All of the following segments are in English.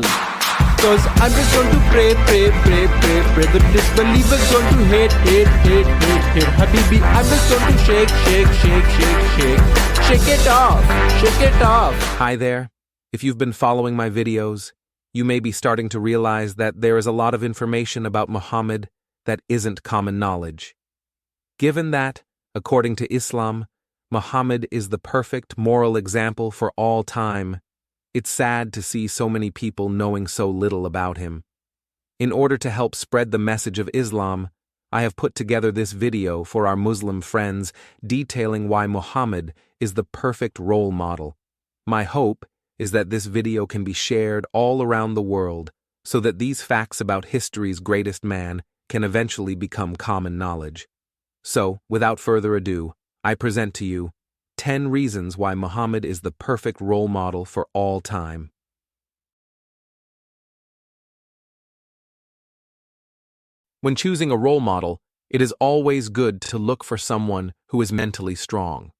Cause I'm just going to pray. The disbeliever's going to hate. Habibi, I'm just going to shake. Shake it off. Hi there. If you've been following my videos, you may be starting to realize that there is a lot of information about Muhammad that isn't common knowledge. Given that, according to Islam, Muhammad is the perfect moral example for all time, it's sad to see so many people knowing so little about him. In order to help spread the message of Islam, I have put together this video for our Muslim friends detailing why Muhammad is the perfect role model. My hope is that this video can be shared all around the world so that these facts about history's greatest man can eventually become common knowledge. So, without further ado, I present to you 10 reasons why Muhammad is the perfect role model for all time. When choosing a role model, it is always good to look for someone who is mentally strong.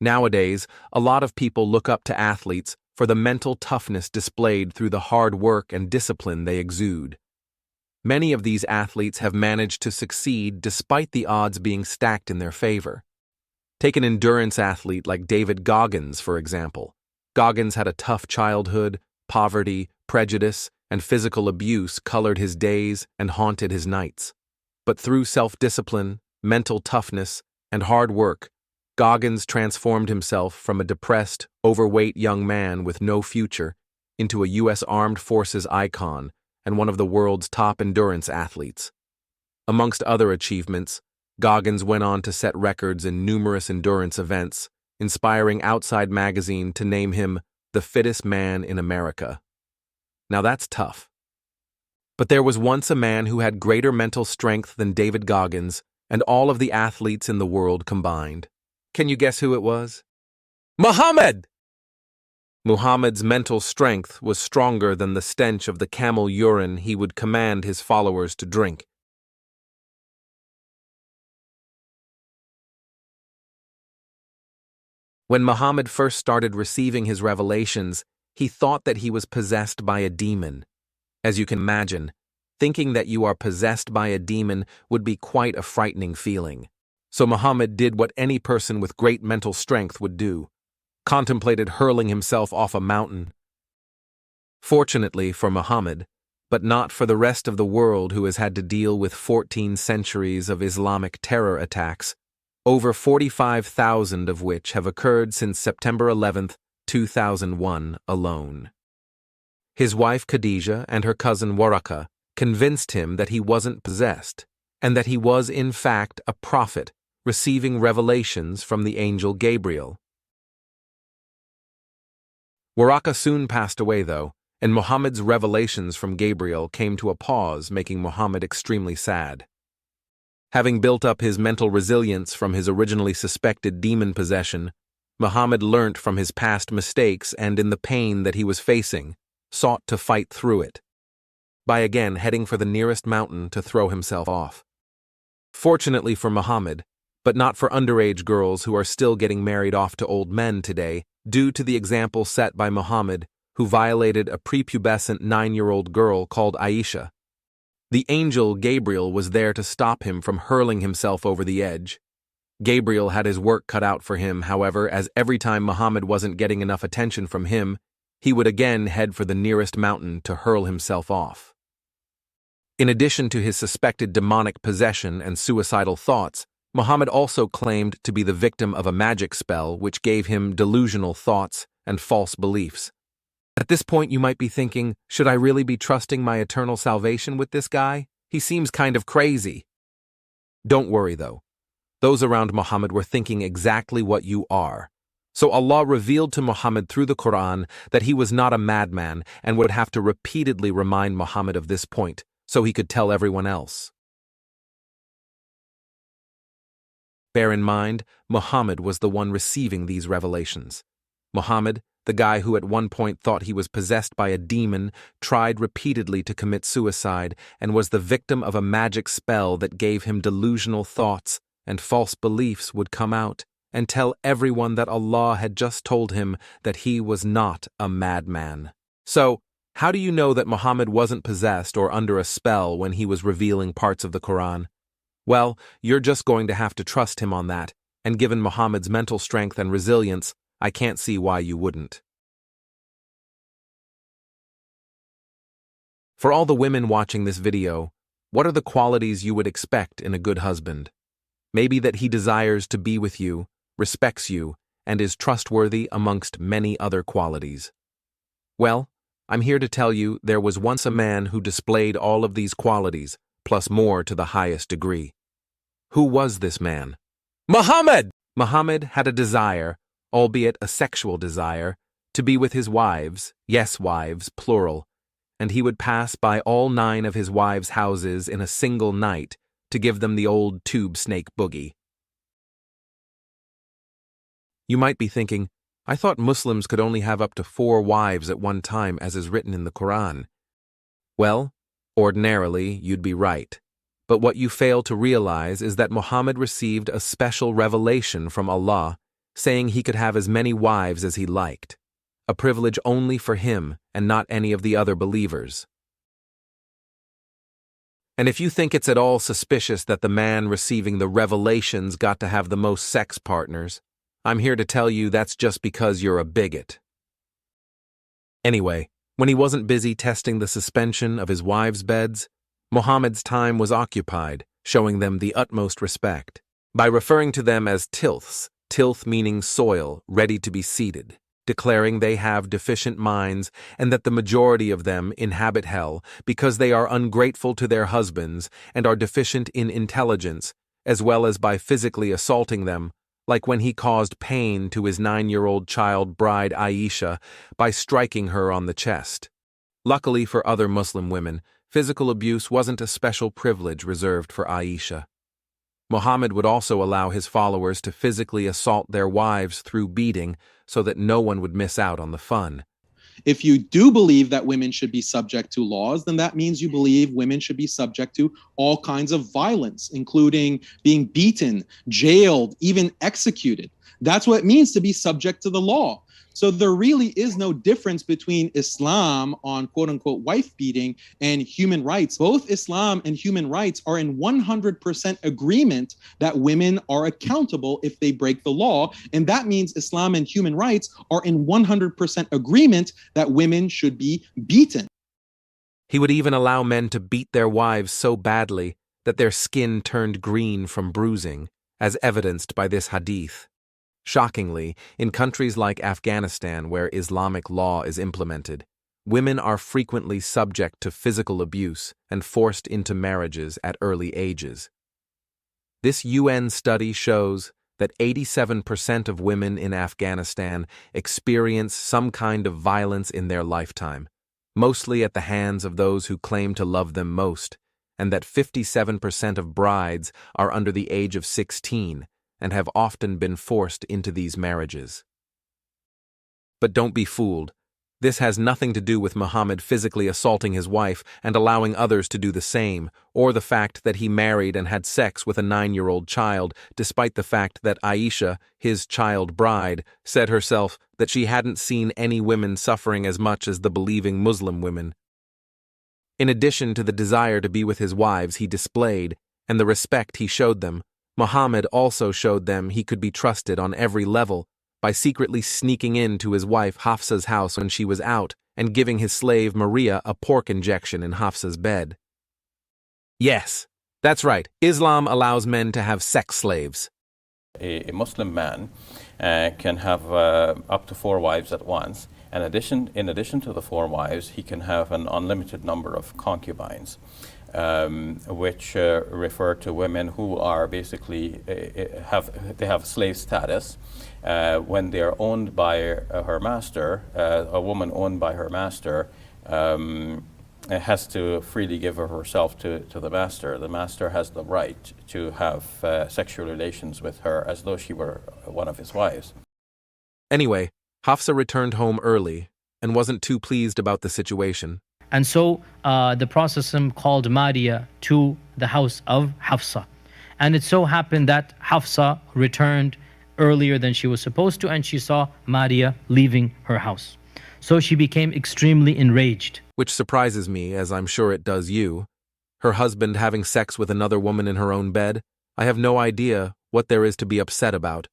Nowadays, a lot of people look up to athletes for the mental toughness displayed through the hard work and discipline they exude. Many of these athletes have managed to succeed despite the odds being stacked in their favor. Take an endurance athlete like David Goggins, for example. Goggins had a tough childhood. Poverty, prejudice, and physical abuse colored his days and haunted his nights. But through self-discipline, mental toughness, and hard work, Goggins transformed himself from a depressed, overweight young man with no future into a U.S. Armed Forces icon and one of the world's top endurance athletes. Amongst other achievements, Goggins went on to set records in numerous endurance events, inspiring Outside magazine to name him the fittest man in America. Now that's tough. But there was once a man who had greater mental strength than David Goggins and all of the athletes in the world combined. Can you guess who it was? Muhammad! Muhammad's mental strength was stronger than the stench of the camel urine he would command his followers to drink. When Muhammad first started receiving his revelations, he thought that he was possessed by a demon. As you can imagine, thinking that you are possessed by a demon would be quite a frightening feeling. So Muhammad did what any person with great mental strength would do: contemplated hurling himself off a mountain. Fortunately for Muhammad, but not for the rest of the world who has had to deal with 14 centuries of Islamic terror attacks, over 45,000 of which have occurred since September 11, 2001 alone. His wife Khadija and her cousin Waraka convinced him that he wasn't possessed, and that he was in fact a prophet receiving revelations from the angel Gabriel. Waraka soon passed away though, and Muhammad's revelations from Gabriel came to a pause, making Muhammad extremely sad. Having built up his mental resilience from his originally suspected demon possession, Muhammad learnt from his past mistakes and in the pain that he was facing, sought to fight through it, by again heading for the nearest mountain to throw himself off. Fortunately for Muhammad, but not for underage girls who are still getting married off to old men today, due to the example set by Muhammad, who violated a prepubescent 9-year-old girl called Aisha. The angel Gabriel was there to stop him from hurling himself over the edge. Gabriel had his work cut out for him, however, as every time Muhammad wasn't getting enough attention from him, he would again head for the nearest mountain to hurl himself off. In addition to his suspected demonic possession and suicidal thoughts, Muhammad also claimed to be the victim of a magic spell which gave him delusional thoughts and false beliefs. At this point you might be thinking, should I really be trusting my eternal salvation with this guy? He seems kind of crazy. Don't worry though. Those around Muhammad were thinking exactly what you are. So Allah revealed to Muhammad through the Quran that he was not a madman and would have to repeatedly remind Muhammad of this point so he could tell everyone else. Bear in mind, Muhammad was the one receiving these revelations. Muhammad, the guy who at one point thought he was possessed by a demon, tried repeatedly to commit suicide and was the victim of a magic spell that gave him delusional thoughts, and false beliefs would come out and tell everyone that Allah had just told him that he was not a madman. So, How do you know that Muhammad wasn't possessed or under a spell when he was revealing parts of the Quran? Well, you're just going to have to trust him on that, and given Muhammad's mental strength and resilience, I can't see why you wouldn't. For all the women watching this video, what are the qualities you would expect in a good husband? Maybe that he desires to be with you, respects you, and is trustworthy amongst many other qualities. Well, I'm here to tell you there was once a man who displayed all of these qualities, plus more to the highest degree. Who was this man? Muhammad! Muhammad had a desire, albeit a sexual desire, to be with his wives, yes, wives, plural, and he would pass by all 9 of his wives' houses in a single night to give them the old tube snake boogie. You might be thinking, I thought Muslims could only have up to 4 wives at one time as is written in the Quran. Well, ordinarily, you'd be right. But what you fail to realize is that Muhammad received a special revelation from Allah, saying he could have as many wives as he liked, a privilege only for him and not any of the other believers. And if you think it's at all suspicious that the man receiving the revelations got to have the most sex partners, I'm here to tell you that's just because you're a bigot. Anyway, when he wasn't busy testing the suspension of his wives' beds, Muhammad's time was occupied, showing them the utmost respect, by referring to them as tilths, tilth meaning soil, ready to be seeded, declaring they have deficient minds and that the majority of them inhabit hell because they are ungrateful to their husbands and are deficient in intelligence, as well as by physically assaulting them, like when he caused pain to his 9-year-old child bride Aisha by striking her on the chest. Luckily for other Muslim women, physical abuse wasn't a special privilege reserved for Aisha. Muhammad would also allow his followers to physically assault their wives through beating so that no one would miss out on the fun. If you do believe that women should be subject to laws, then that means you believe women should be subject to all kinds of violence, including being beaten, jailed, even executed. That's what it means to be subject to the law. So there really is no difference between Islam on quote unquote wife beating and human rights. Both Islam and human rights are in 100% agreement that women are accountable if they break the law. And that means Islam and human rights are in 100% agreement that women should be beaten. He would even allow men to beat their wives so badly that their skin turned green from bruising, as evidenced by this hadith. Shockingly, in countries like Afghanistan where Islamic law is implemented, women are frequently subject to physical abuse and forced into marriages at early ages. This UN study shows that 87% of women in Afghanistan experience some kind of violence in their lifetime, mostly at the hands of those who claim to love them most, and that 57% of brides are under the age of 16, and have often been forced into these marriages. But don't be fooled. This has nothing to do with Muhammad physically assaulting his wife and allowing others to do the same, or the fact that he married and had sex with a 9-year-old child, despite the fact that Aisha, his child bride, said herself that she hadn't seen any women suffering as much as the believing Muslim women. In addition to the desire to be with his wives he displayed, and the respect he showed them, Muhammad also showed them he could be trusted on every level by secretly sneaking into his wife Hafsa's house when she was out and giving his slave Maria a pork injection in Hafsa's bed. Yes, that's right, Islam allows men to have sex slaves. A Muslim man can have up to 4 wives at once, and in addition to the 4 wives, he can have an unlimited number of concubines. Which refer to women who are basically have slave status when they are owned by her master. A woman owned by her master has to freely give herself to the master. The master has the right to have sexual relations with her as though she were one of his wives. Anyway, Hafsa returned home early and wasn't too pleased about the situation. And so the Prophet called Maria to the house of Hafsa. And it so happened that Hafsa returned earlier than she was supposed to, and she saw Maria leaving her house. So she became extremely enraged. which surprises me, as I'm sure it does you. Her husband having sex with another woman in her own bed, I have no idea what there is to be upset about.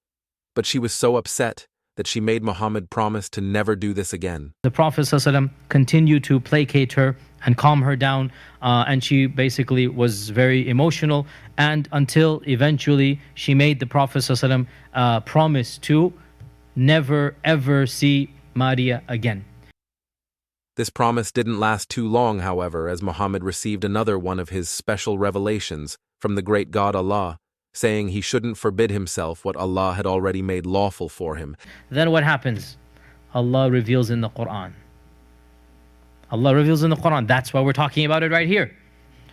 But she was so upset that she made Muhammad promise to never do this again. The Prophet ﷺ continued to placate her and calm her down, and she basically was very emotional, and until eventually she made the Prophet ﷺ promise to never ever see Maria again. This promise didn't last too long, however, as Muhammad received another one of his special revelations from the great God Allah, saying he shouldn't forbid himself what Allah had already made lawful for him. Then what happens? Allah reveals in the Quran. Allah reveals in the Quran. That's why we're talking about it right here.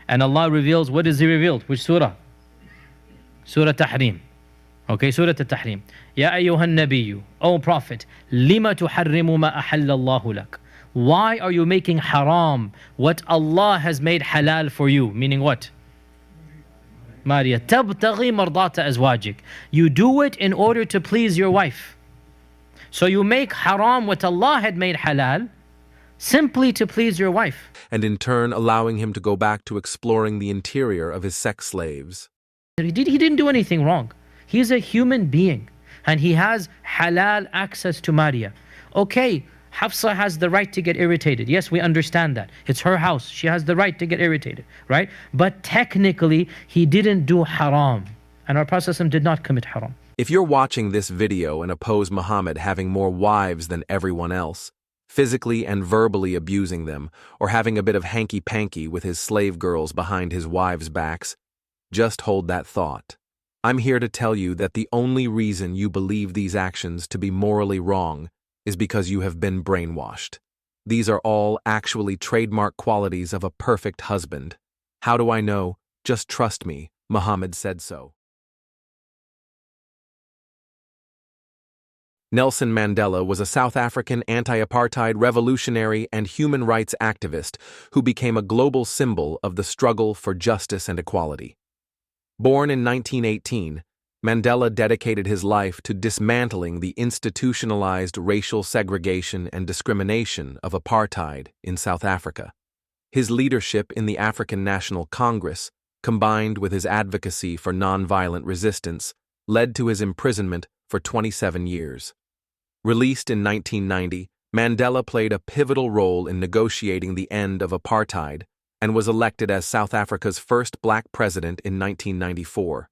And Allah reveals, what is He revealed? Which surah? Surah Tahrim. Okay, Surah Tahrim. Ya ayyuhan nabiyyu, O Prophet, lima tuharrimu ma ahalla Allahu lak. Why are you making haram what Allah has made halal for you? Meaning what? Maria, tabtaghi mardata azwajik. You do it in order to please your wife. So you make haram what Allah had made halal simply to please your wife. And in turn allowing him to go back to exploring the interior of his sex slaves. He didn't do anything wrong. He's a human being and he has halal access to Maria. Okay, Hafsa has the right to get irritated. Yes, we understand that. It's her house. She has the right to get irritated, right? But technically, he didn't do haram. And our Prophet ﷺ did not commit haram. If you're watching this video and oppose Muhammad having more wives than everyone else, physically and verbally abusing them, or having a bit of hanky-panky with his slave girls behind his wives' backs, just hold that thought. I'm here to tell you that the only reason you believe these actions to be morally wrong is because you have been brainwashed. These are all actually trademark qualities of a perfect husband. How do I know? Just trust me, Muhammad said so. Nelson Mandela was a South African anti-apartheid revolutionary and human rights activist who became a global symbol of the struggle for justice and equality. Born in 1918, Mandela dedicated his life to dismantling the institutionalized racial segregation and discrimination of apartheid in South Africa. His leadership in the African National Congress, combined with his advocacy for nonviolent resistance, led to his imprisonment for 27 years. Released in 1990, Mandela played a pivotal role in negotiating the end of apartheid and was elected as South Africa's first black president in 1994.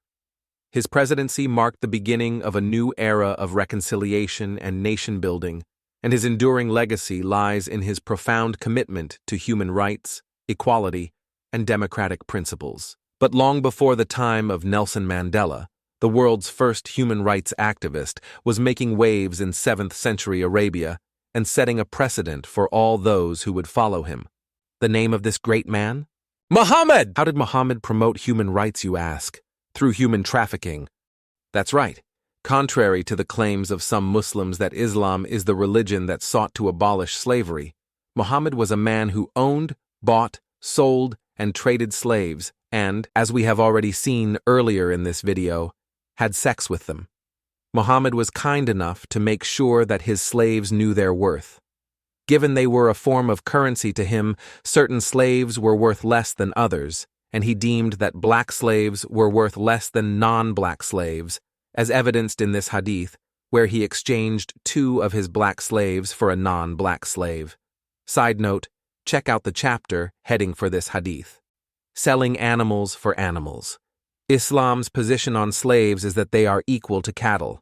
His presidency marked the beginning of a new era of reconciliation and nation-building, and his enduring legacy lies in his profound commitment to human rights, equality, and democratic principles. But long before the time of Nelson Mandela, the world's first human rights activist was making waves in 7th century Arabia and setting a precedent for all those who would follow him. The name of this great man? Muhammad! How did Muhammad promote human rights, you ask? Through human trafficking. That's right. Contrary to the claims of some Muslims that Islam is the religion that sought to abolish slavery, Muhammad was a man who owned, bought, sold, and traded slaves and, as we have already seen earlier in this video, had sex with them. Muhammad was kind enough to make sure that his slaves knew their worth. Given they were a form of currency to him, certain slaves were worth less than others, and he deemed that black slaves were worth less than non-black slaves, as evidenced in this hadith, where he exchanged 2 of his black slaves for a non-black slave. Side note, check out the chapter heading for this hadith. Selling animals for animals. Islam's position on slaves is that they are equal to cattle.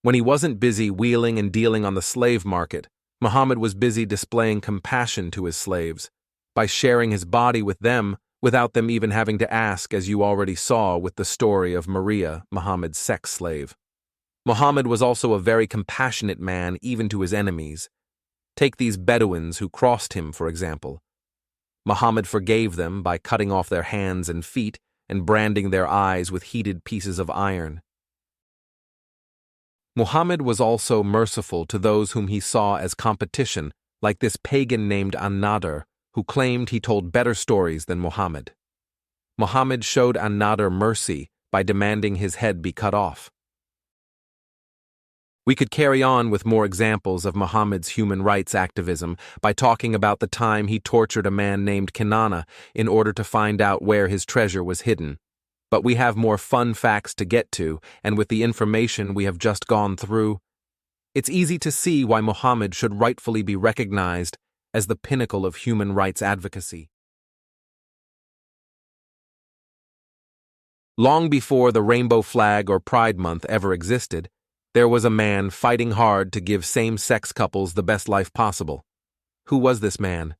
When he wasn't busy wheeling and dealing on the slave market, Muhammad was busy displaying compassion to his slaves by sharing his body with them without them even having to ask, as you already saw with the story of Maria, Muhammad's sex slave. Muhammad was also a very compassionate man even to his enemies. Take these Bedouins who crossed him, for example. Muhammad forgave them by cutting off their hands and feet and branding their eyes with heated pieces of iron. Muhammad was also merciful to those whom he saw as competition, like this pagan named An-Nadr, who claimed he told better stories than Muhammad. Muhammad showed An-Nadr mercy by demanding his head be cut off. We could carry on with more examples of Muhammad's human rights activism by talking about the time he tortured a man named Kinana in order to find out where his treasure was hidden. But we have more fun facts to get to, and with the information we have just gone through, it's easy to see why Muhammad should rightfully be recognized as the pinnacle of human rights advocacy. Long before the rainbow flag or Pride Month ever existed, there was a man fighting hard to give same-sex couples the best life possible. Who was this man?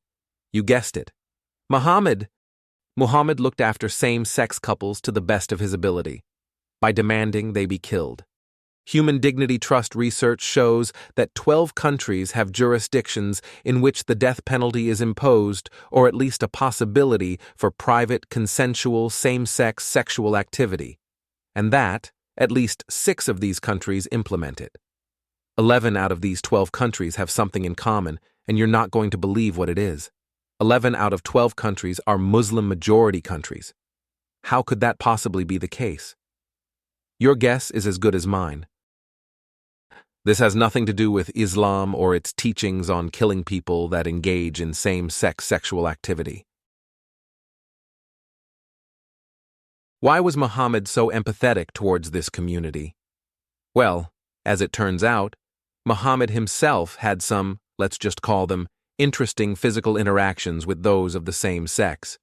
You guessed it. Muhammad. Muhammad looked after same-sex couples to the best of his ability, by demanding they be killed. Human Dignity Trust research shows that 12 countries have jurisdictions in which the death penalty is imposed, or at least a possibility for private, consensual, same-sex sexual activity, and that at least 6 of these countries implement it. 11 out of these 12 countries have something in common, and you're not going to believe what it is. 11 out of 12 countries are Muslim-majority countries. How could that possibly be the case? Your guess is as good as mine. This has nothing to do with Islam or its teachings on killing people that engage in same-sex sexual activity. Why was Muhammad so empathetic towards this community? Well, as it turns out, Muhammad himself had some, let's just call them, interesting physical interactions with those of the same sex.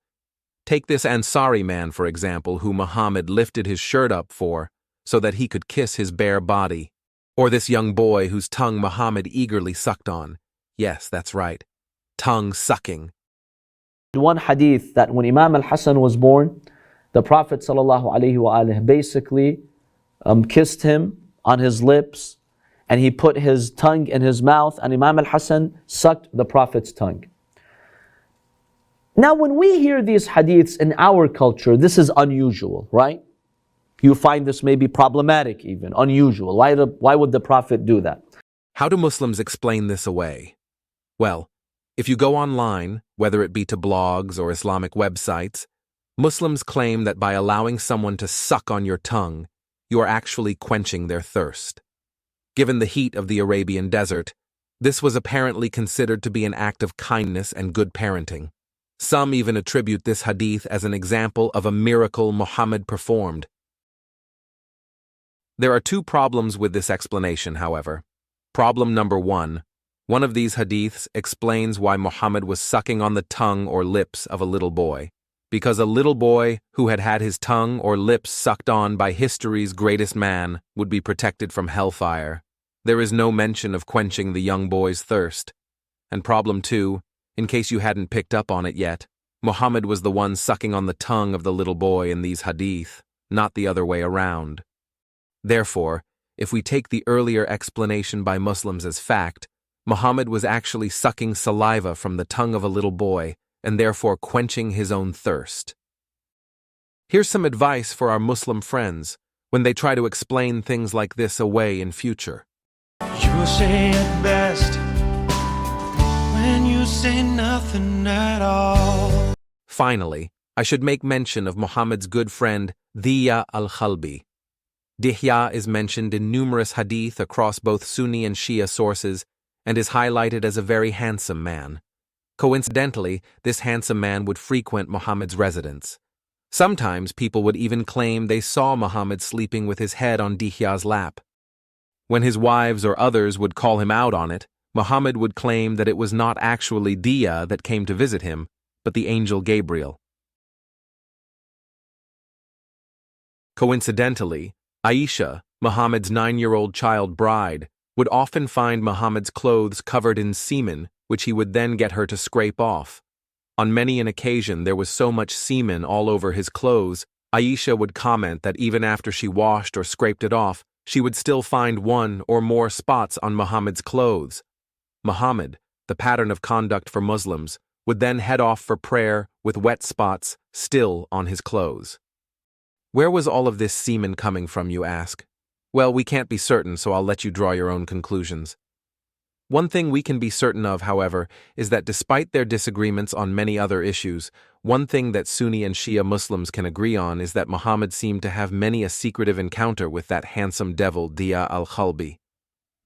Take this Ansari man, for example, who Muhammad lifted his shirt up for so that he could kiss his bare body. Or this young boy whose tongue Muhammad eagerly sucked on. Yes, that's right. Tongue sucking. One hadith that when Imam al-Hassan was born, the Prophet ﷺ basically kissed him on his lips, and he put his tongue in his mouth, and Imam al-Hassan sucked the Prophet's tongue. Now when we hear these hadiths in our culture, this is unusual, right? You find this maybe problematic even, unusual. Why would the Prophet do that? How do Muslims explain this away? Well, if you go online, whether it be to blogs or Islamic websites, Muslims claim that by allowing someone to suck on your tongue, you are actually quenching their thirst. Given the heat of the Arabian desert, this was apparently considered to be an act of kindness and good parenting. Some even attribute this hadith as an example of a miracle Muhammad performed. There are 2 problems with this explanation, however. Problem number 1. One of these hadiths explains why Muhammad was sucking on the tongue or lips of a little boy. Because a little boy who had had his tongue or lips sucked on by history's greatest man would be protected from hellfire. There is no mention of quenching the young boy's thirst. And problem 2, in case you hadn't picked up on it yet, Muhammad was the one sucking on the tongue of the little boy in these hadith, not the other way around. Therefore, if we take the earlier explanation by Muslims as fact, Muhammad was actually sucking saliva from the tongue of a little boy and therefore quenching his own thirst. Here's some advice for our Muslim friends when they try to explain things like this away in future. You say it best when you say nothing at all. Finally, I should make mention of Muhammad's good friend Dihya al-Khalbi. Dihya is mentioned in numerous hadith across both Sunni and Shia sources and is highlighted as a very handsome man. Coincidentally, this handsome man would frequent Muhammad's residence. Sometimes people would even claim they saw Muhammad sleeping with his head on Dihya's lap. When his wives or others would call him out on it, Muhammad would claim that it was not actually Dihya that came to visit him, but the angel Gabriel. Coincidentally, Aisha, Muhammad's 9-year-old child bride, would often find Muhammad's clothes covered in semen, which he would then get her to scrape off. On many an occasion there was so much semen all over his clothes, Aisha would comment that even after she washed or scraped it off, she would still find 1 or more spots on Muhammad's clothes. Muhammad, the pattern of conduct for Muslims, would then head off for prayer with wet spots still on his clothes. Where was all of this semen coming from, you ask? Well, we can't be certain, so I'll let you draw your own conclusions. One thing we can be certain of, however, is that despite their disagreements on many other issues, one thing that Sunni and Shia Muslims can agree on is that Muhammad seemed to have many a secretive encounter with that handsome devil Dihya al-Khalbi.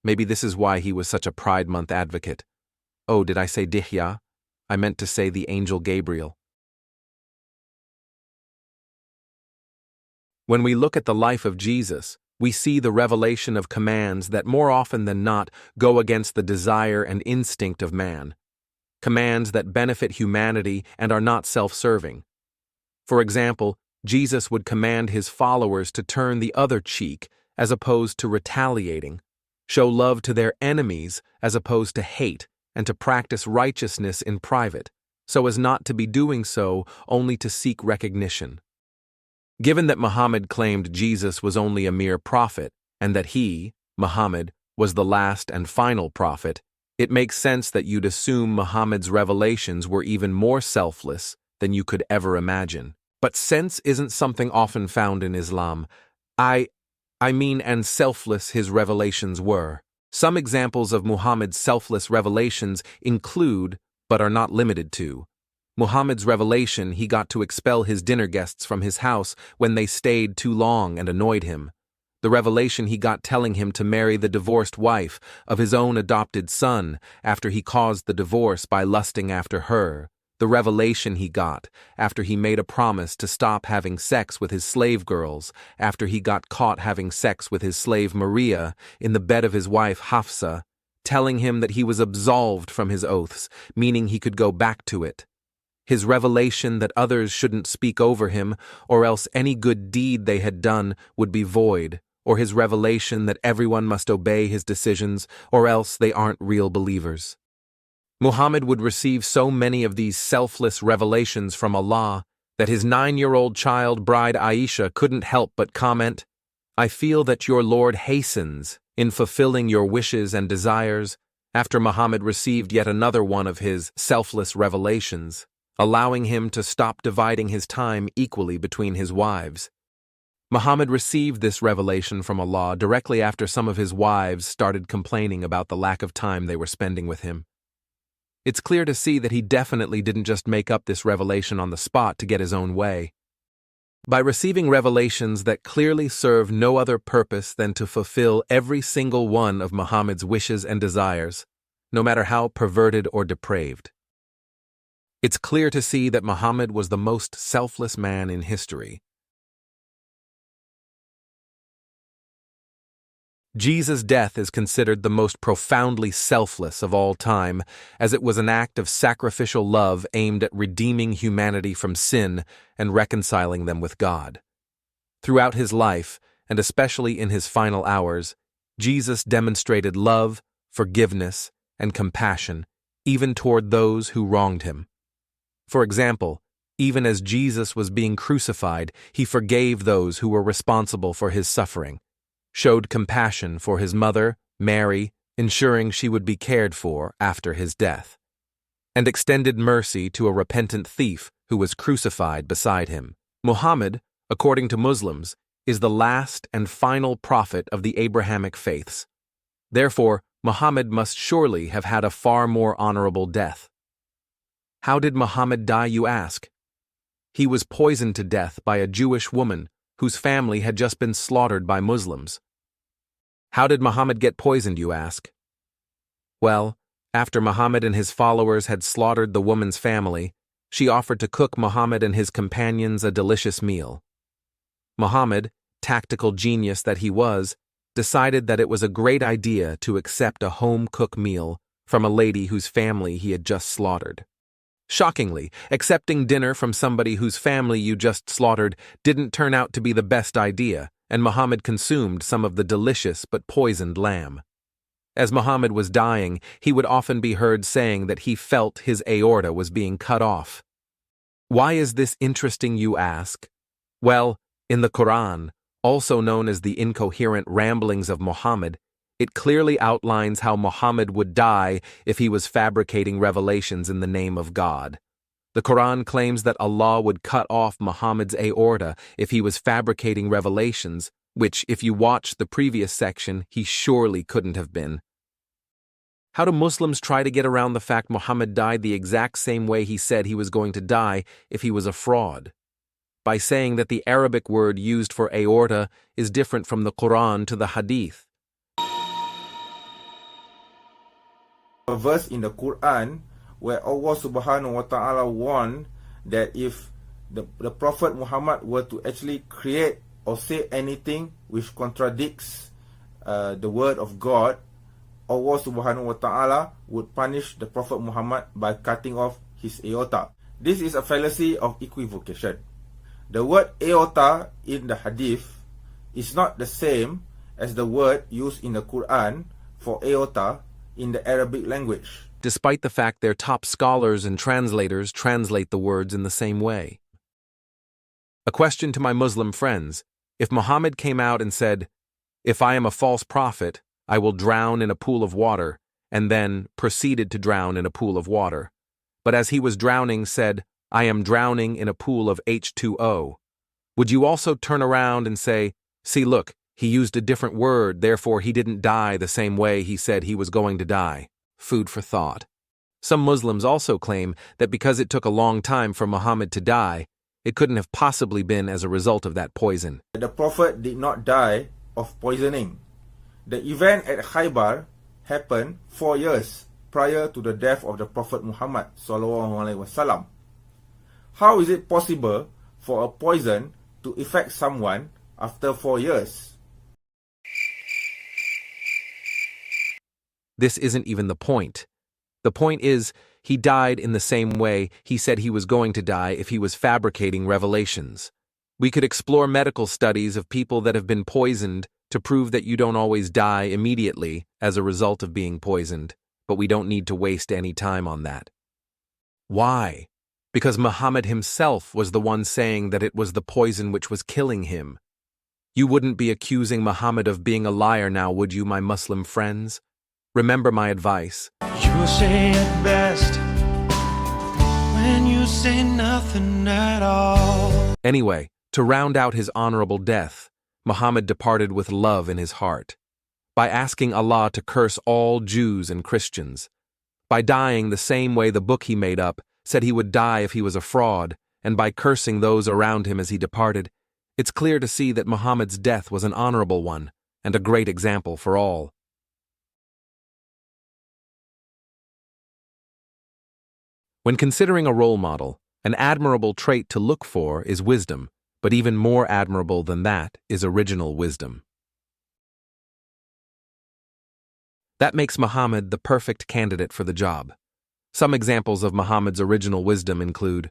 Maybe this is why he was such a Pride Month advocate. Oh, did I say Dihya? I meant to say the angel Gabriel. When we look at the life of Jesus, we see the revelation of commands that more often than not go against the desire and instinct of man. Commands that benefit humanity and are not self-serving. For example, Jesus would command his followers to turn the other cheek as opposed to retaliating, show love to their enemies as opposed to hate, and to practice righteousness in private, so as not to be doing so only to seek recognition. Given that Muhammad claimed Jesus was only a mere prophet, and that he, Muhammad, was the last and final prophet, it makes sense that you'd assume Muhammad's revelations were even more selfless than you could ever imagine. But sense isn't something often found in Islam. I mean, and selfless his revelations were. Some examples of Muhammad's selfless revelations include, but are not limited to, Muhammad's revelation he got to expel his dinner guests from his house when they stayed too long and annoyed him. The revelation he got telling him to marry the divorced wife of his own adopted son after he caused the divorce by lusting after her. The revelation he got after he made a promise to stop having sex with his slave girls after he got caught having sex with his slave Maria in the bed of his wife Hafsa, telling him that he was absolved from his oaths, meaning he could go back to it. His revelation that others shouldn't speak over him, or else any good deed they had done would be void, or his revelation that everyone must obey his decisions, or else they aren't real believers. Muhammad would receive so many of these selfless revelations from Allah that his 9-year-old child bride Aisha couldn't help but comment, "I feel that your Lord hastens in fulfilling your wishes and desires," after Muhammad received yet another one of his selfless revelations, allowing him to stop dividing his time equally between his wives. Muhammad received this revelation from Allah directly after some of his wives started complaining about the lack of time they were spending with him. It's clear to see that he definitely didn't just make up this revelation on the spot to get his own way. By receiving revelations that clearly serve no other purpose than to fulfill every single one of Muhammad's wishes and desires, no matter how perverted or depraved. It's clear to see that Muhammad was the most selfless man in history. Jesus' death is considered the most profoundly selfless of all time, as it was an act of sacrificial love aimed at redeeming humanity from sin and reconciling them with God. Throughout his life, and especially in his final hours, Jesus demonstrated love, forgiveness, and compassion, even toward those who wronged him. For example, even as Jesus was being crucified, he forgave those who were responsible for his suffering, showed compassion for his mother, Mary, ensuring she would be cared for after his death, and extended mercy to a repentant thief who was crucified beside him. Muhammad, according to Muslims, is the last and final prophet of the Abrahamic faiths. Therefore, Muhammad must surely have had a far more honorable death. How did Muhammad die, you ask? He was poisoned to death by a Jewish woman whose family had just been slaughtered by Muslims. How did Muhammad get poisoned, you ask? Well, after Muhammad and his followers had slaughtered the woman's family, she offered to cook Muhammad and his companions a delicious meal. Muhammad, tactical genius that he was, decided that it was a great idea to accept a home-cooked meal from a lady whose family he had just slaughtered. Shockingly, accepting dinner from somebody whose family you just slaughtered didn't turn out to be the best idea, and Muhammad consumed some of the delicious but poisoned lamb. As Muhammad was dying, he would often be heard saying that he felt his aorta was being cut off. Why is this interesting, you ask? Well, in the Quran, also known as the incoherent ramblings of Muhammad, it clearly outlines how Muhammad would die if he was fabricating revelations in the name of God. The Quran claims that Allah would cut off Muhammad's aorta if he was fabricating revelations, which, if you watch the previous section, he surely couldn't have been. How do Muslims try to get around the fact Muhammad died the exact same way he said he was going to die if he was a fraud? By saying that the Arabic word used for aorta is different from the Quran to the Hadith. a verse in the Quran where Allah subhanahu wa ta'ala warned that if the Prophet Muhammad were to actually create or say anything which contradicts the word of God, Allah subhanahu wa ta'ala would punish the Prophet Muhammad by cutting off his aorta. This is a fallacy of equivocation. The word aorta in the hadith is not the same as the word used in the Quran for aorta in the Arabic language, despite the fact their top scholars and translators translate the words in the same way. A question to my Muslim friends: if Muhammad came out and said, "If I am a false prophet, I will drown in a pool of water," and then proceeded to drown in a pool of water, but as he was drowning said, "I am drowning in a pool of H2O," would you also turn around and say, "See, look, he used a different word, therefore he didn't die the same way he said he was going to die"? Food for thought. Some Muslims also claim that because it took a long time for Muhammad to die, it couldn't have possibly been as a result of that poison. The Prophet did not die of poisoning. The event at Khaybar happened 4 years prior to the death of the Prophet Muhammad SAW. How is it possible for a poison to affect someone after 4 years? This isn't even the point. The point is, he died in the same way he said he was going to die if he was fabricating revelations. We could explore medical studies of people that have been poisoned to prove that you don't always die immediately as a result of being poisoned, but we don't need to waste any time on that. Why? Because Muhammad himself was the one saying that it was the poison which was killing him. You wouldn't be accusing Muhammad of being a liar now, would you, my Muslim friends? Remember my advice. You say it best when you say nothing at all. Anyway, to round out his honorable death, Muhammad departed with love in his heart, by asking Allah to curse all Jews and Christians, by dying the same way the book he made up said he would die if he was a fraud, and by cursing those around him as he departed. It's clear to see that Muhammad's death was an honorable one, and a great example for all. When considering a role model, an admirable trait to look for is wisdom, but even more admirable than that is original wisdom. That makes Muhammad the perfect candidate for the job. Some examples of Muhammad's original wisdom include: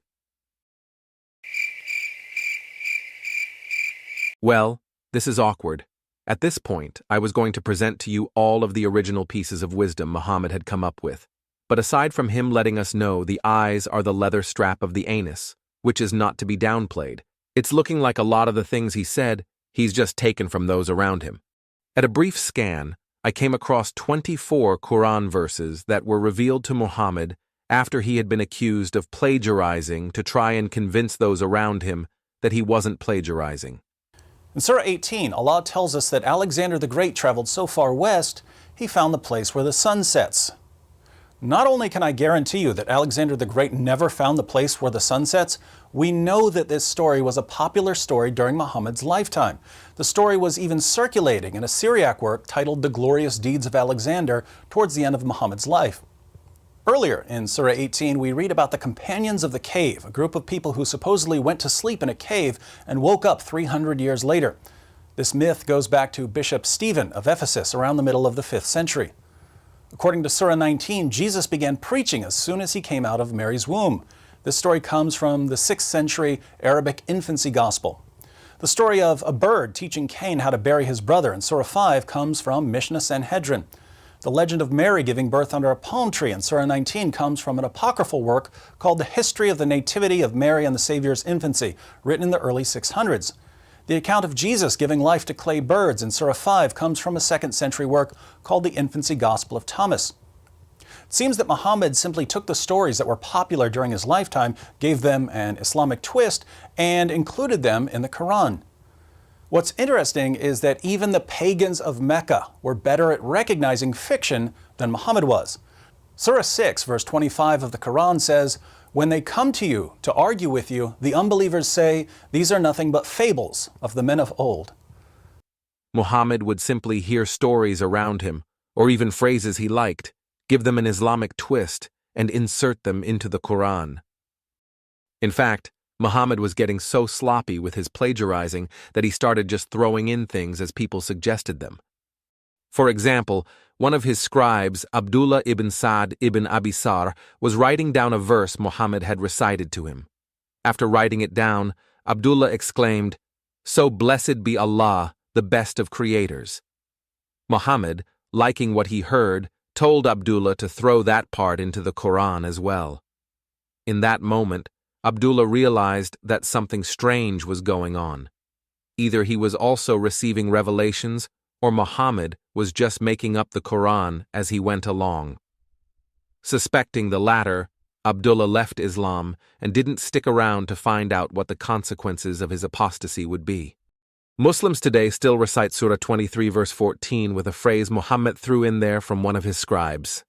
well, this is awkward. At this point, I was going to present to you all of the original pieces of wisdom Muhammad had come up with. But aside from him letting us know the eyes are the leather strap of the anus, which is not to be downplayed, it's looking like a lot of the things he said, he's just taken from those around him. At a brief scan, I came across 24 Quran verses that were revealed to Muhammad after he had been accused of plagiarizing to try and convince those around him that he wasn't plagiarizing. In Surah 18, Allah tells us that Alexander the Great traveled so far west, he found the place where the sun sets. Not only can I guarantee you that Alexander the Great never found the place where the sun sets, we know that this story was a popular story during Muhammad's lifetime. The story was even circulating in a Syriac work titled The Glorious Deeds of Alexander towards the end of Muhammad's life. Earlier in Surah 18, we read about the Companions of the Cave, a group of people who supposedly went to sleep in a cave and woke up 300 years later. This myth goes back to Bishop Stephen of Ephesus around the middle of the 5th century. According to Surah 19, Jesus began preaching as soon as he came out of Mary's womb. This story comes from the 6th century Arabic infancy gospel. The story of a bird teaching Cain how to bury his brother in Surah 5 comes from Mishnah Sanhedrin. The legend of Mary giving birth under a palm tree in Surah 19 comes from an apocryphal work called The History of the Nativity of Mary and the Savior's Infancy, written in the early 600s. The account of Jesus giving life to clay birds in Surah 5 comes from a 2nd century work called the Infancy Gospel of Thomas. It seems that Muhammad simply took the stories that were popular during his lifetime, gave them an Islamic twist, and included them in the Quran. What's interesting is that even the pagans of Mecca were better at recognizing fiction than Muhammad was. Surah 6, verse 25 of the Quran says, "When they come to you to argue with you, the unbelievers say, 'These are nothing but fables of the men of old.'" Muhammad would simply hear stories around him, or even phrases he liked, give them an Islamic twist, and insert them into the Quran. In fact, Muhammad was getting so sloppy with his plagiarizing that he started just throwing in things as people suggested them. For example, one of his scribes, Abdullah ibn Sa'd ibn Abisar, was writing down a verse Muhammad had recited to him. After writing it down, Abdullah exclaimed, "So blessed be Allah, the best of creators." Muhammad, liking what he heard, told Abdullah to throw that part into the Quran as well. In that moment, Abdullah realized that something strange was going on. Either he was also receiving revelations, or Muhammad was just making up the Quran as he went along. Suspecting the latter, Abdullah left Islam and didn't stick around to find out what the consequences of his apostasy would be. Muslims today still recite Surah 23 verse 14 with a phrase Muhammad threw in there from one of his scribes.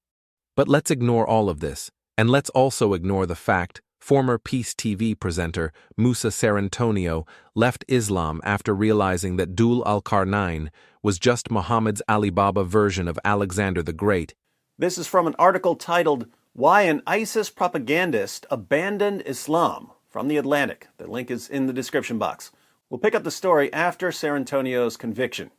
But let's ignore all of this, and let's also ignore the fact former Peace TV presenter Musa Serantonio left Islam after realizing that Dul al-Qarnayn was just Muhammad's Alibaba version of Alexander the Great. This is from an article titled, "Why an ISIS Propagandist Abandoned Islam," from The Atlantic. The link is in the description box. We'll pick up the story after Serantonio's conviction.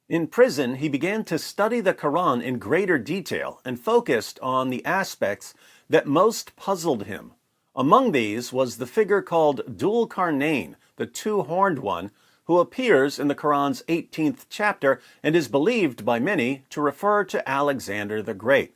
In prison, he began to study the Quran in greater detail and focused on the aspects that most puzzled him. Among these was the figure called Dul Qarnayn, the two-horned one, who appears in the Quran's 18th chapter and is believed by many to refer to Alexander the Great.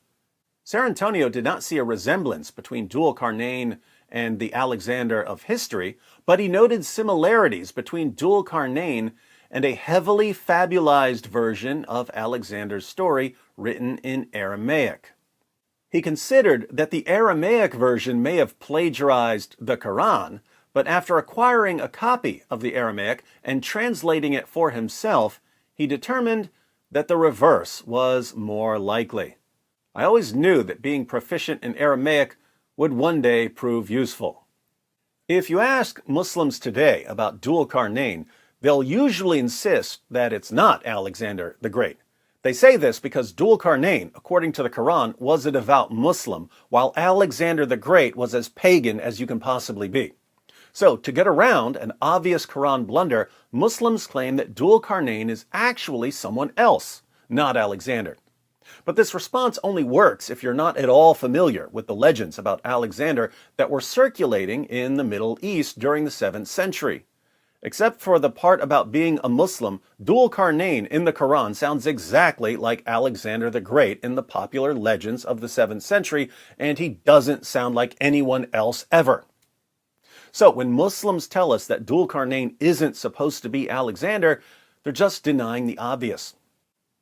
Serantonio did not see a resemblance between Dul Qarnayn and the Alexander of history, but he noted similarities between Dul Qarnayn and a heavily fabulized version of Alexander's story written in Aramaic. He considered that the Aramaic version may have plagiarized the Quran, but after acquiring a copy of the Aramaic and translating it for himself, he determined that the reverse was more likely. I always knew that being proficient in Aramaic would one day prove useful. If you ask Muslims today about Dul Qarnayn, they'll usually insist that it's not Alexander the Great. They say this because Dul Qarnayn, according to the Quran, was a devout Muslim, while Alexander the Great was as pagan as you can possibly be. So, to get around an obvious Quran blunder, Muslims claim that Dul Qarnayn is actually someone else, not Alexander. But this response only works if you're not at all familiar with the legends about Alexander that were circulating in the Middle East during the 7th century. Except for the part about being a Muslim, Dul Qarnayn in the Quran sounds exactly like Alexander the Great in the popular legends of the 7th century, and he doesn't sound like anyone else ever. So when Muslims tell us that Dul Qarnayn isn't supposed to be Alexander, they're just denying the obvious.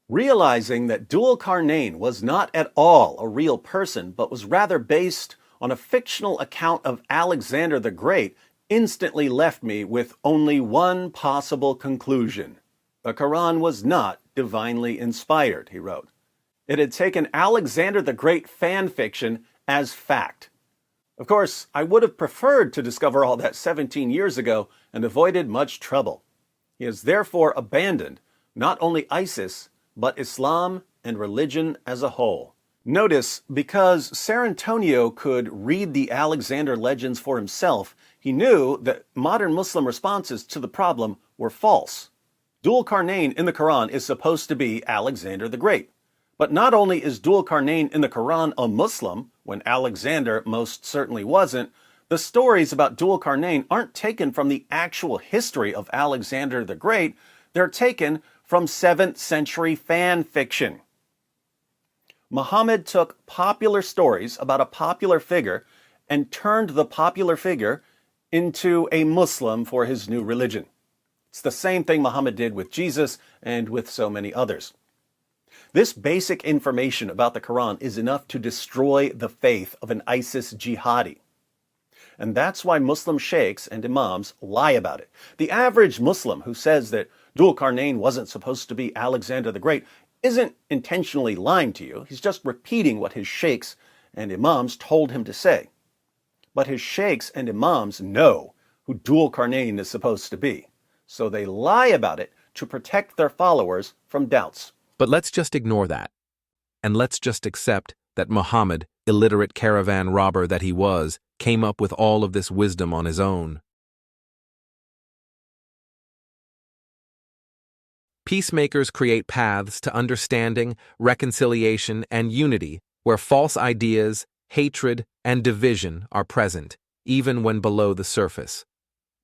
Realizing that Dul Qarnayn was not at all a real person, but was rather based on a fictional account of Alexander the Great, instantly left me with only one possible conclusion. The Quran was not divinely inspired, he wrote. It had taken Alexander the Great fan fiction as fact. Of course, I would have preferred to discover all that 17 years ago and avoided much trouble. He has therefore abandoned not only ISIS, but Islam and religion as a whole. Notice, because Serantonio could read the Alexander legends for himself, he knew that modern Muslim responses to the problem were false. Dul Qarnayn in the Quran is supposed to be Alexander the Great. But not only is Dul Qarnayn in the Quran a Muslim, when Alexander most certainly wasn't, the stories about Dul Qarnayn aren't taken from the actual history of Alexander the Great, they're taken from 7th century fan fiction. Muhammad took popular stories about a popular figure and turned the popular figure into a Muslim for his new religion. It's the same thing Muhammad did with Jesus and with so many others. This basic information about the Quran is enough to destroy the faith of an ISIS jihadi. And that's why Muslim sheikhs and imams lie about it. The average Muslim who says that Dul Qarnayn wasn't supposed to be Alexander the Great isn't intentionally lying to you. He's just repeating what his sheikhs and imams told him to say. But his sheikhs and imams know who Dul Qarnayn is supposed to be. So they lie about it to protect their followers from doubts. But let's just ignore that. And let's just accept that Muhammad, illiterate caravan robber that he was, came up with all of this wisdom on his own. Peacemakers create paths to understanding, reconciliation, and unity where false ideas, hatred, and division are present, even when below the surface.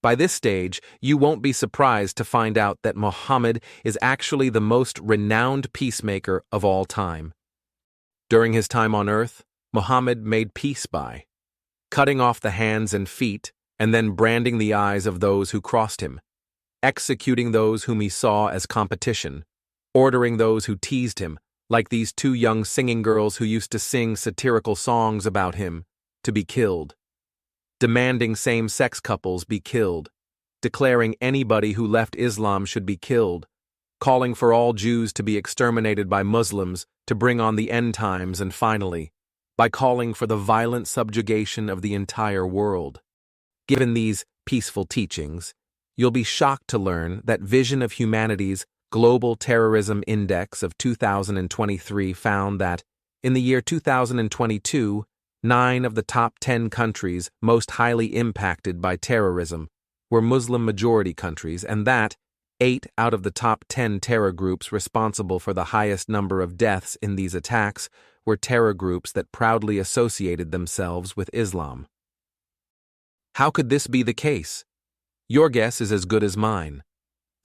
By this stage, you won't be surprised to find out that Muhammad is actually the most renowned peacemaker of all time. During his time on earth, Muhammad made peace by cutting off the hands and feet and then branding the eyes of those who crossed him, executing those whom he saw as competition, ordering those who teased him, like these two young singing girls who used to sing satirical songs about him, to be killed, demanding same-sex couples be killed, declaring anybody who left Islam should be killed, calling for all Jews to be exterminated by Muslims to bring on the end times, and finally, by calling for the violent subjugation of the entire world. Given these peaceful teachings, you'll be shocked to learn that Vision of Humanity's Global Terrorism Index of 2023 found that, in the year 2022, 9 of the top 10 countries most highly impacted by terrorism were Muslim-majority countries, and that 8 out of the top 10 terror groups responsible for the highest number of deaths in these attacks were terror groups that proudly associated themselves with Islam. How could this be the case? Your guess is as good as mine.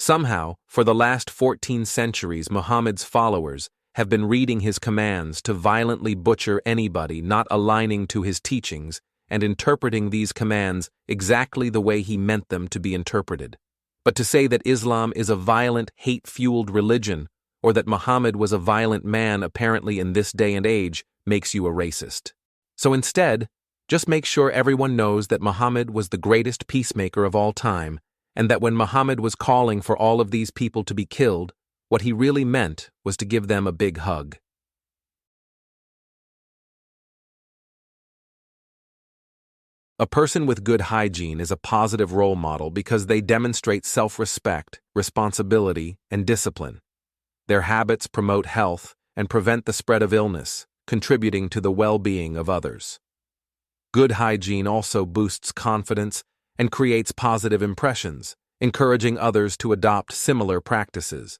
Somehow, for the last 14 centuries, Muhammad's followers have been reading his commands to violently butcher anybody not aligning to his teachings and interpreting these commands exactly the way he meant them to be interpreted. But to say that Islam is a violent, hate-fueled religion, or that Muhammad was a violent man apparently in this day and age, makes you a racist. So instead, just make sure everyone knows that Muhammad was the greatest peacemaker of all time, and that when Muhammad was calling for all of these people to be killed, what he really meant was to give them a big hug. A person with good hygiene is a positive role model because they demonstrate self-respect, responsibility, and discipline. Their habits promote health and prevent the spread of illness, contributing to the well-being of others. Good hygiene also boosts confidence and creates positive impressions, encouraging others to adopt similar practices.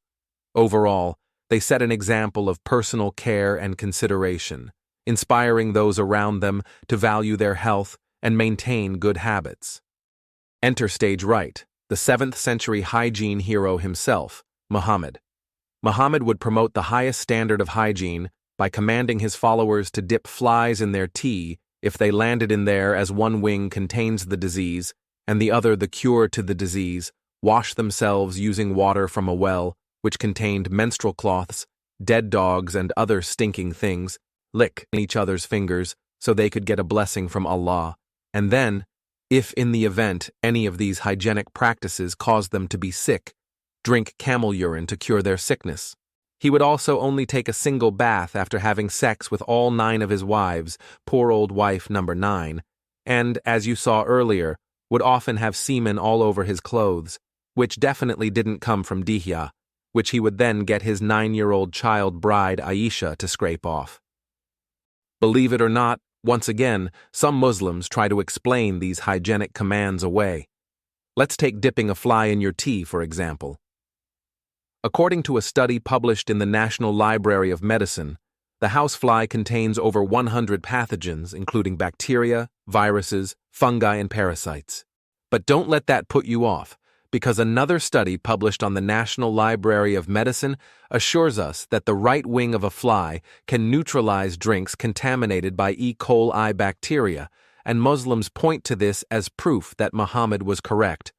Overall, they set an example of personal care and consideration, inspiring those around them to value their health and maintain good habits. Enter stage right, the 7th century hygiene hero himself, Muhammad. Muhammad would promote the highest standard of hygiene by commanding his followers to dip flies in their tea if they landed in there, as one wing contains the disease and the other the cure to the disease, wash themselves using water from a well, which contained menstrual cloths, dead dogs, and other stinking things, lick each other's fingers so they could get a blessing from Allah, and then, if in the event any of these hygienic practices caused them to be sick, drink camel urine to cure their sickness. He would also only take a single bath after having sex with all 9 of his wives, poor old wife number 9, and, as you saw earlier, would often have semen all over his clothes, which definitely didn't come from Dihya, which he would then get his 9-year-old child bride Aisha to scrape off. Believe it or not, once again, some Muslims try to explain these hygienic commands away. Let's take dipping a fly in your tea, for example. According to a study published in the National Library of Medicine, the housefly contains over 100 pathogens, including bacteria, viruses, fungi, and parasites. But don't let that put you off, because another study published on the National Library of Medicine assures us that the right wing of a fly can neutralize drinks contaminated by E. coli bacteria, and Muslims point to this as proof that Muhammad was correct.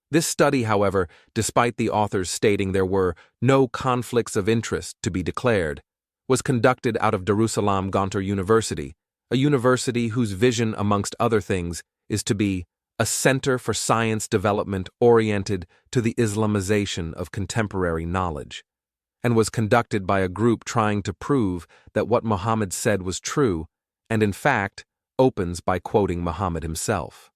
This study, however, despite the authors stating there were no conflicts of interest to be declared, was conducted out of Darussalam Gontar University, a university whose vision, amongst other things, is to be a center for science development oriented to the Islamization of contemporary knowledge, and was conducted by a group trying to prove that what Muhammad said was true, and in fact, opens by quoting Muhammad himself.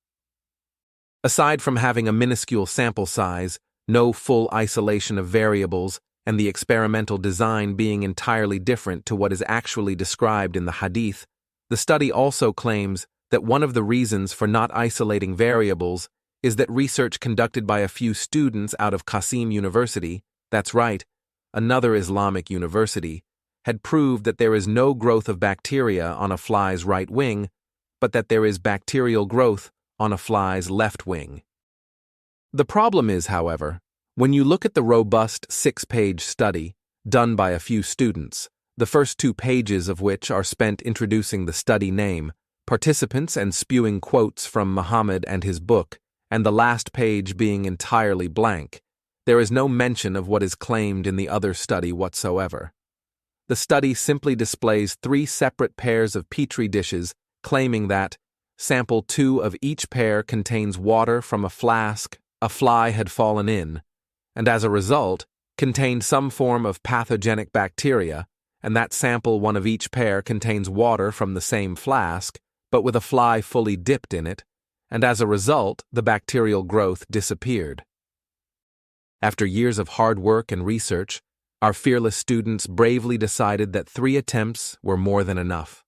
Aside from having a minuscule sample size, no full isolation of variables, and the experimental design being entirely different to what is actually described in the hadith, the study also claims that one of the reasons for not isolating variables is that research conducted by a few students out of Qasim University, that's right, another Islamic university, had proved that there is no growth of bacteria on a fly's right wing, but that there is bacterial growth on a fly's left wing. The problem is, however, when you look at the robust 6-page study done by a few students, the first 2 pages of which are spent introducing the study name, participants, and spewing quotes from Muhammad and his book, and the last page being entirely blank, there is no mention of what is claimed in the other study whatsoever. The study simply displays 3 separate pairs of petri dishes claiming that sample 2 of each pair contains water from a flask a fly had fallen in, and as a result, contained some form of pathogenic bacteria, and that sample 1 of each pair contains water from the same flask, but with a fly fully dipped in it, and as a result, the bacterial growth disappeared. After years of hard work and research, our fearless students bravely decided that 3 attempts were more than enough.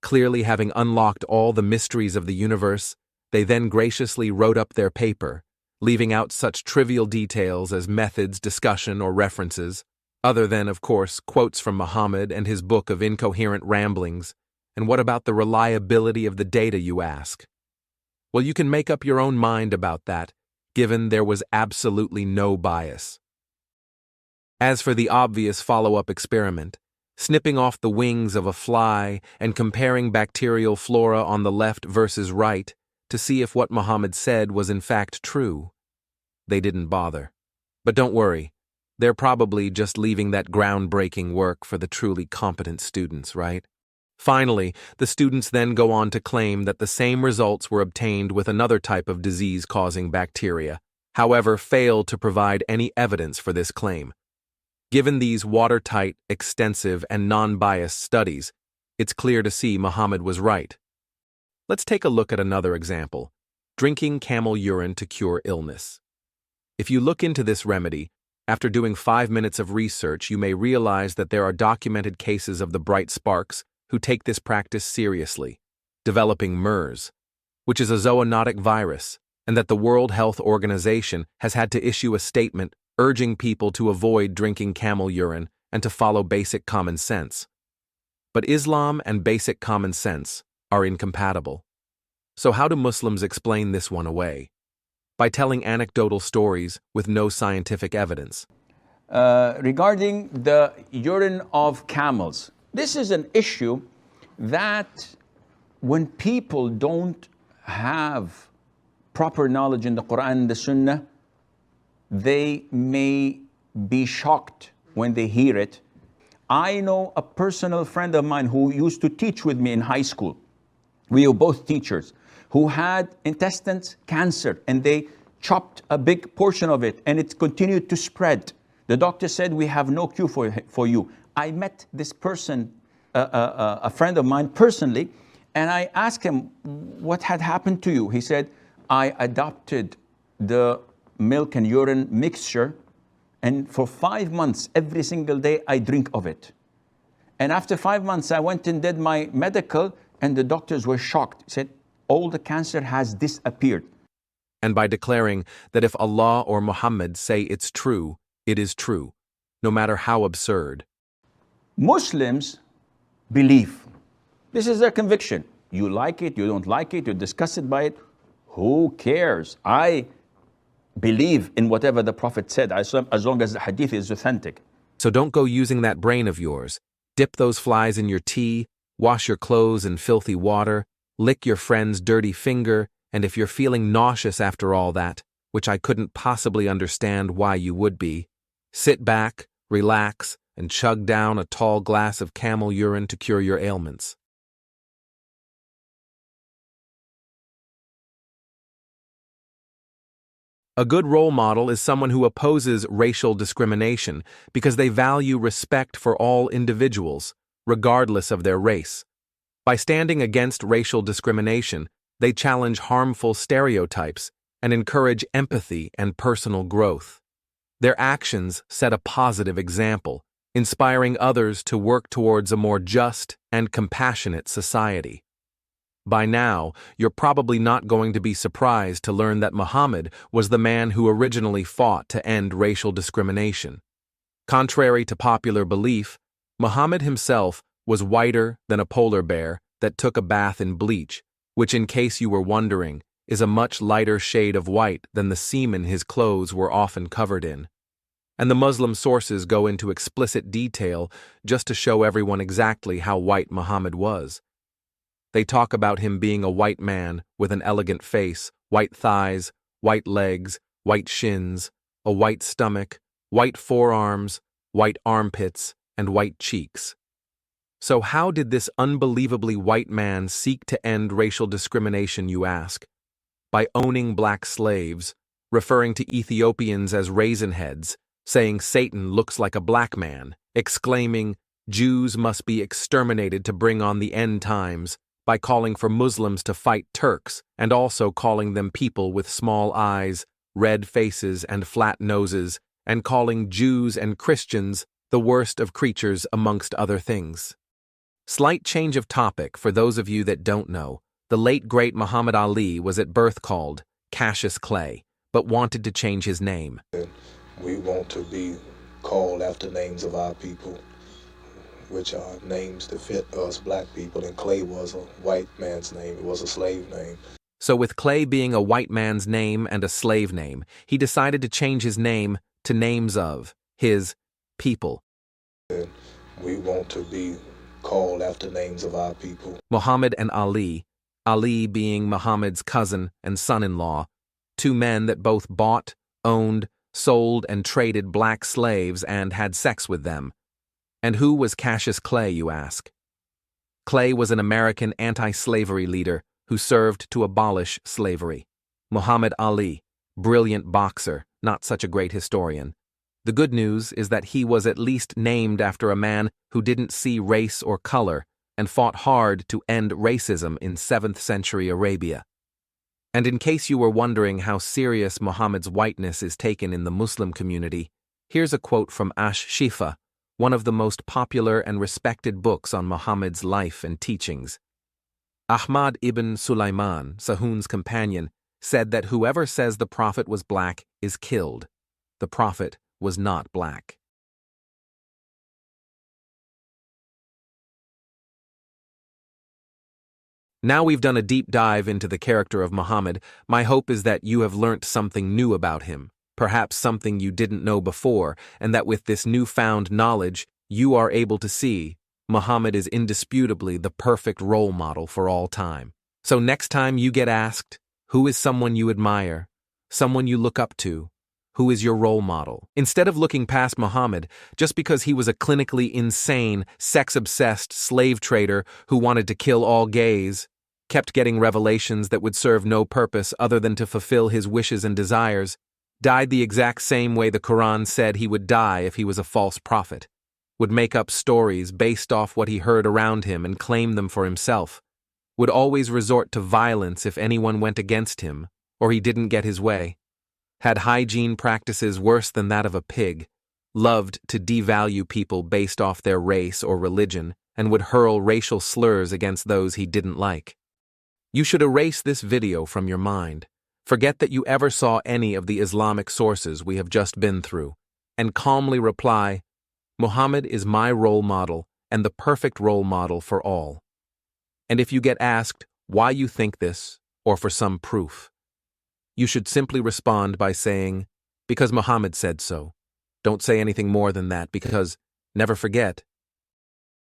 Clearly having unlocked all the mysteries of the universe, they then graciously wrote up their paper, leaving out such trivial details as methods, discussion, or references, other than, of course, quotes from Muhammad and his book of incoherent ramblings. And what about the reliability of the data, you ask? Well, you can make up your own mind about that, given there was absolutely no bias. As for the obvious follow-up experiment, snipping off the wings of a fly and comparing bacterial flora on the left versus right to see if what Muhammad said was in fact true, they didn't bother. But don't worry, they're probably just leaving that groundbreaking work for the truly competent students, right? Finally, the students then go on to claim that the same results were obtained with another type of disease-causing bacteria, however, failed to provide any evidence for this claim. Given these watertight, extensive, and non-biased studies, it's clear to see Muhammad was right. Let's take a look at another example: drinking camel urine to cure illness. If you look into this remedy, after doing 5 minutes of research, you may realize that there are documented cases of the bright sparks who take this practice seriously, developing MERS, which is a zoonotic virus, and that the World Health Organization has had to issue a statement urging people to avoid drinking camel urine and to follow basic common sense. But Islam and basic common sense are incompatible. So how do Muslims explain this one away? By telling anecdotal stories with no scientific evidence. Regarding the urine of camels, this is an issue that when people don't have proper knowledge in the Quran and the Sunnah, they may be shocked when they hear it. I know a personal friend of mine who used to teach with me in high school. We were both teachers, who had intestines cancer, and they chopped a big portion of it, and it continued to spread. The doctor said, "We have no cure for you." I met this person, a friend of mine personally, and I asked him, "What had happened to you?" He said, "I adopted the milk and urine mixture, and for 5 months, every single day, I drink of it. And after 5 months, I went and did my medical, and the doctors were shocked. Said, all the cancer has disappeared." And by declaring that if Allah or Muhammad say it's true, it is true, no matter how absurd. Muslims believe. This is their conviction. You like it, you don't like it, you're disgusted by it. Who cares? I believe in whatever the Prophet said, as long as the hadith is authentic. So don't go using that brain of yours. Dip those flies in your tea, wash your clothes in filthy water, lick your friend's dirty finger, and if you're feeling nauseous after all that, which I couldn't possibly understand why you would be, sit back, relax, and chug down a tall glass of camel urine to cure your ailments. A good role model is someone who opposes racial discrimination because they value respect for all individuals, regardless of their race. By standing against racial discrimination, they challenge harmful stereotypes and encourage empathy and personal growth. Their actions set a positive example, inspiring others to work towards a more just and compassionate society. By now, you're probably not going to be surprised to learn that Muhammad was the man who originally fought to end racial discrimination. Contrary to popular belief, Muhammad himself was whiter than a polar bear that took a bath in bleach, which, in case you were wondering, is a much lighter shade of white than the semen his clothes were often covered in. And the Muslim sources go into explicit detail just to show everyone exactly how white Muhammad was. They talk about him being a white man with an elegant face, white thighs, white legs, white shins, a white stomach, white forearms, white armpits, and white cheeks. So how did this unbelievably white man seek to end racial discrimination, you ask? By owning black slaves, referring to Ethiopians as raisin heads, saying Satan looks like a black man, exclaiming, Jews must be exterminated to bring on the end times, by calling for Muslims to fight Turks, and also calling them people with small eyes, red faces, and flat noses, and calling Jews and Christians the worst of creatures amongst other things. Slight change of topic for those of you that don't know. The late great Muhammad Ali was at birth called Cassius Clay, but wanted to change his name. We want to be called after names of our people, which are names that fit us black people, and Clay was a white man's name. It was a slave name. So with Clay being a white man's name and a slave name, he decided to change his name to names of his people. We want to be called after names of our people. Muhammad and Ali, Ali being Muhammad's cousin and son-in-law, two men that both bought, owned, sold, and traded black slaves and had sex with them. And who was Cassius Clay, you ask? Clay was an American anti-slavery leader who served to abolish slavery. Muhammad Ali, brilliant boxer, not such a great historian. The good news is that he was at least named after a man who didn't see race or color and fought hard to end racism in 7th century Arabia. And in case you were wondering how serious Muhammad's whiteness is taken in the Muslim community, here's a quote from Ash-Shifa, one of the most popular and respected books on Muhammad's life and teachings. Ahmad ibn Sulaiman, Sahun's companion, said that whoever says the Prophet was black is killed. The Prophet was not black. Now we've done a deep dive into the character of Muhammad, my hope is that you have learnt something new about him, perhaps something you didn't know before, and that with this newfound knowledge, you are able to see Muhammad is indisputably the perfect role model for all time. So next time you get asked, who is someone you admire, someone you look up to, who is your role model? Instead of looking past Muhammad just because he was a clinically insane, sex-obsessed slave trader who wanted to kill all gays, kept getting revelations that would serve no purpose other than to fulfill his wishes and desires, died the exact same way the Quran said he would die if he was a false prophet, would make up stories based off what he heard around him and claim them for himself, would always resort to violence if anyone went against him or he didn't get his way, had hygiene practices worse than that of a pig, loved to devalue people based off their race or religion, and would hurl racial slurs against those he didn't like. You should erase this video from your mind. Forget that you ever saw any of the Islamic sources we have just been through, and calmly reply, Muhammad is my role model and the perfect role model for all. And if you get asked why you think this, or for some proof, you should simply respond by saying, because Muhammad said so. Don't say anything more than that, because, never forget,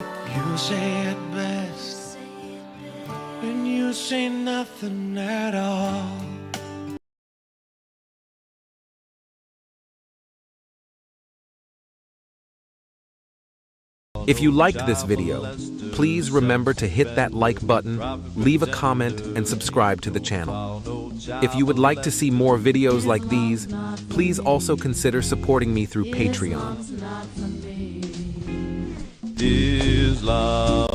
You say it best when you say nothing at all. if you liked this video, please remember to hit that like button, leave a comment, and subscribe to the channel. If you would like to see more videos like these, please also consider supporting me through Patreon. Islam.